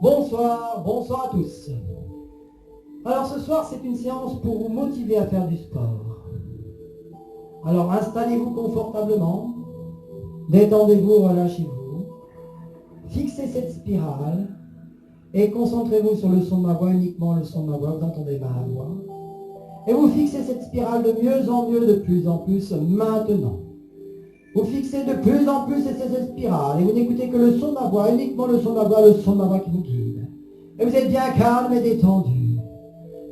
Bonsoir, bonsoir à tous. Alors ce soir, c'est une séance pour vous motiver à faire du sport. Alors installez-vous confortablement, détendez-vous, relâchez-vous, fixez cette spirale et concentrez-vous sur le son de ma voix, uniquement le son de ma voix, vous entendez ma voix. Et vous fixez cette spirale de mieux en mieux, de plus en plus, maintenant. Vous fixez de plus en plus cette spirale et vous n'écoutez que le son de ma voix, uniquement le son de ma voix, le son de ma voix qui vous guide. Et vous êtes bien calme et détendu.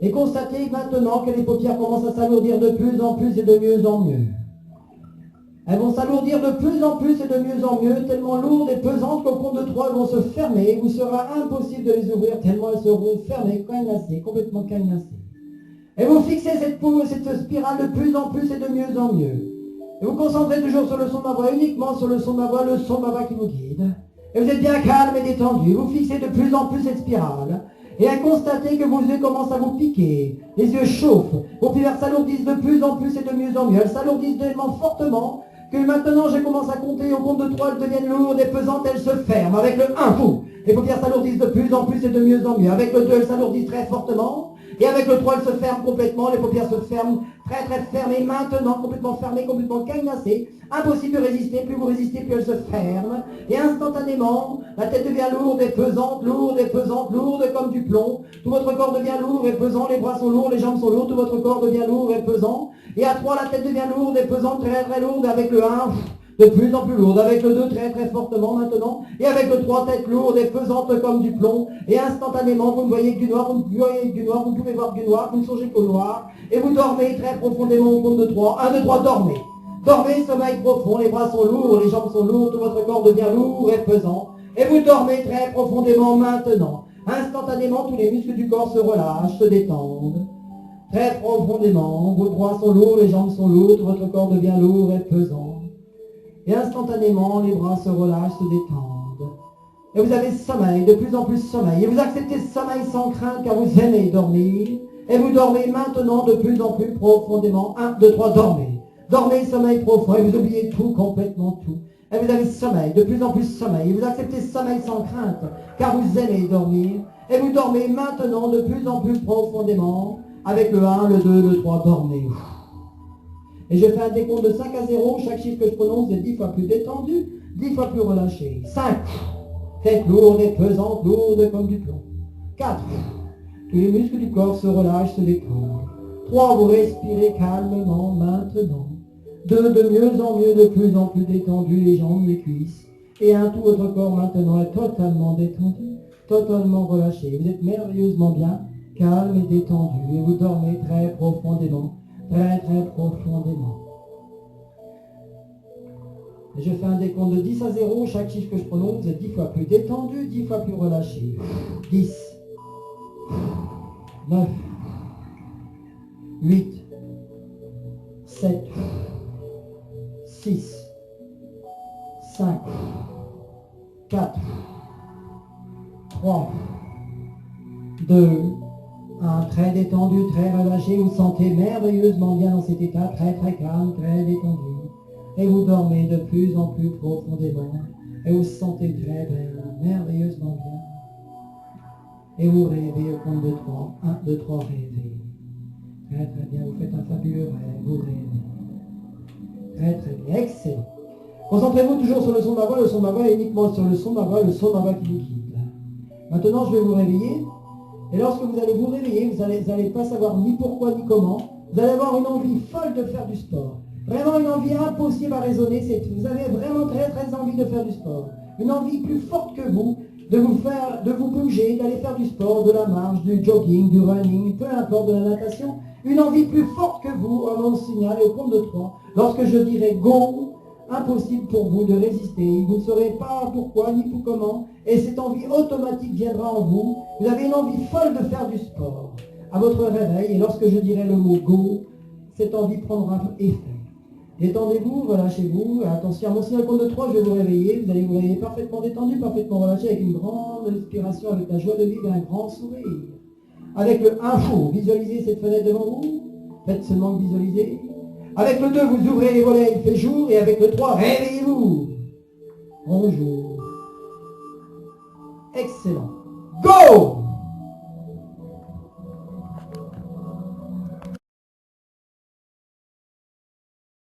Et constatez maintenant que les paupières commencent à s'alourdir de plus en plus et de mieux en mieux. Elles vont s'alourdir de plus en plus et de mieux en mieux, tellement lourdes et pesantes qu'au compte de 3, elles vont se fermer. Il vous sera impossible de les ouvrir tellement elles seront fermées, cadenassées, complètement cadenassées. Et vous fixez cette spirale de plus en plus et de mieux en mieux. Et vous concentrez toujours sur le son de ma voix, uniquement sur le son de ma voix, le son de ma voix qui vous guide. Et vous êtes bien calme et détendu. Vous fixez de plus en plus cette spirale. Et à constater que vos yeux commencent à vous piquer. Les yeux chauffent. Vos paupières s'alourdissent de plus en plus et de mieux en mieux. Elles s'alourdissent tellement fortement que maintenant je commence à compter au compte de 3, elles deviennent lourdes et pesantes, elles se ferment. Avec le 1, fou. Les paupières s'alourdissent de plus en plus et de mieux en mieux. Avec le 2, elles s'alourdissent très fortement. Et avec le 3, elles se ferment complètement, les paupières se ferment, très très fermées, maintenant, complètement fermées, complètement cadenassées. Impossible de résister, plus vous résistez, plus elles se ferment. Et instantanément, la tête devient lourde et pesante, lourde comme du plomb. Tout votre corps devient lourd et pesant, les bras sont lourds, les jambes sont lourdes, tout votre corps devient lourd et pesant. Et à 3, la tête devient lourde et pesante, très très lourde, avec le 1, de plus en plus lourde, avec le 2 très très fortement maintenant, et avec le 3 tête lourde et pesante comme du plomb, et instantanément vous ne voyez que du noir, vous ne pouvez voir que du noir, vous ne songez qu'au noir, et vous dormez très profondément au compte de 3, 1, 2, 3, dormez. Dormez, sommeil profond, les bras sont lourds, les jambes sont lourdes, tout votre corps devient lourd et pesant, et vous dormez très profondément maintenant. Instantanément, tous les muscles du corps se relâchent, se détendent. Très profondément, vos bras sont lourds, les jambes sont lourdes, tout votre corps devient lourd et pesant. Et instantanément, les bras se relâchent, se détendent. Et vous avez sommeil, de plus en plus sommeil. Et vous acceptez ce sommeil sans crainte car vous aimez dormir. Et vous dormez maintenant de plus en plus profondément. 1, 2, 3, dormez. Dormez, sommeil profond. Et vous oubliez tout, complètement tout. Et vous avez sommeil, de plus en plus sommeil. Et vous acceptez ce sommeil sans crainte car vous aimez dormir. Et vous dormez maintenant de plus en plus profondément. Avec le 1, le 2, le 3, dormez. Et je fais un décompte de 5 à 0, chaque chiffre que je prononce est 10 fois plus détendu, 10 fois plus relâché. 5, tête lourde et pesante, lourde comme du plomb. 4, tous les muscles du corps se relâchent, se détendent. 3, vous respirez calmement maintenant. 2, de mieux en mieux, de plus en plus détendu, les jambes, les cuisses. Et 1, tout votre corps maintenant est totalement détendu, totalement relâché. Vous êtes merveilleusement bien, calme et détendu, et vous dormez très profondément. Très très profondément. Et je fais un décompte de 10 à 0, chaque chiffre que je prononce est 10 fois plus détendu, 10 fois plus relâché. 10, 9, 8, 7, 6, 5, 4, 3, 2, très détendu, très relâché, vous sentez merveilleusement bien dans cet état, très très calme, très détendu. Et vous dormez de plus en plus profondément. Et vous sentez très bien, merveilleusement bien. Et vous rêvez au compte de 3. 1, 2, 3, rêvez. Très très bien, vous faites un fabuleux rêve, vous rêvez. Très très bien, excellent. Concentrez-vous toujours sur le son de ma voix, le son de ma voix, et uniquement sur le son de ma voix, le son de ma voix qui vous guide. Maintenant, je vais vous réveiller. Et lorsque vous allez vous réveiller, vous n'allez pas savoir ni pourquoi ni comment. Vous allez avoir une envie folle de faire du sport. Vraiment une envie impossible à raisonner. Vous avez vraiment très très envie de faire du sport. Une envie plus forte que vous, de vous bouger, d'aller faire du sport, de la marche, du jogging, du running, peu importe, de la natation. Une envie plus forte que vous, on signale au compte de 3. Lorsque je dirai go, impossible pour vous de résister. Vous ne saurez pas pourquoi ni pour comment. Et cette envie automatique viendra en vous. Vous avez une envie folle de faire du sport. À votre réveil, et lorsque je dirai le mot go, cette envie prendra effet. Détendez-vous, relâchez-vous. Attention, à mon signal compte de 3, je vais vous réveiller. Vous allez vous réveiller parfaitement détendu, parfaitement relâché, avec une grande inspiration, avec la joie de vivre et un grand sourire. Avec le 1 fou, visualisez cette fenêtre devant vous. Faites seulement visualiser. Avec le 2, vous ouvrez les volets, il fait jour. Et avec le 3, réveillez-vous. Bonjour. Excellent. Go!